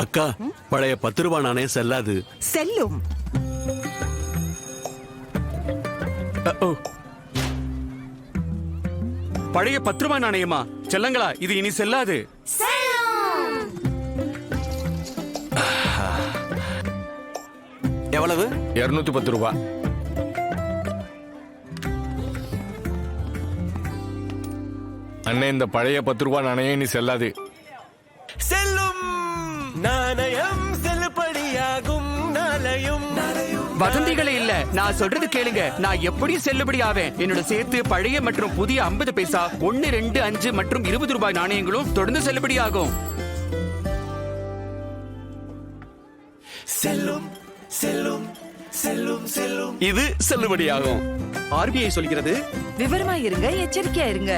அக்கா, பழைய 10 ரூபாய் நாணயம் செல்லாது. செல்லும். பழைய 10 ரூபாய் நாணயமா? செல்லங்களா, இது இனி செல்லாது. எவ்வளவு? 210 ரூபாய். அண்ணே, இந்த பழைய 10 ரூபாய் நாணயம் இனி செல்லாது. செல்லும் நாணயம் செல்லுபடியாகும். நாளையும் வதந்திகளே இல்ல, நான் சொல்றது கேளுங்க. நான் எப்படி செல்லுபடி ஆவேன்? என்னோட சேர்த்து பழைய மற்றும் புதிய 50 பைசா, 1, 2, 5 மற்றும் 20 ரூபாய் நாணயங்களும் தொடர்ந்து செல்லுபடி ஆகும். செல்லும் செல்லும் செல்லும் செல்லும். இது செல்லுபடியாகும். ஆர்பிஐ சொல்கிறது, விவரமா இருங்க, எச்சரிக்கையா இருங்க.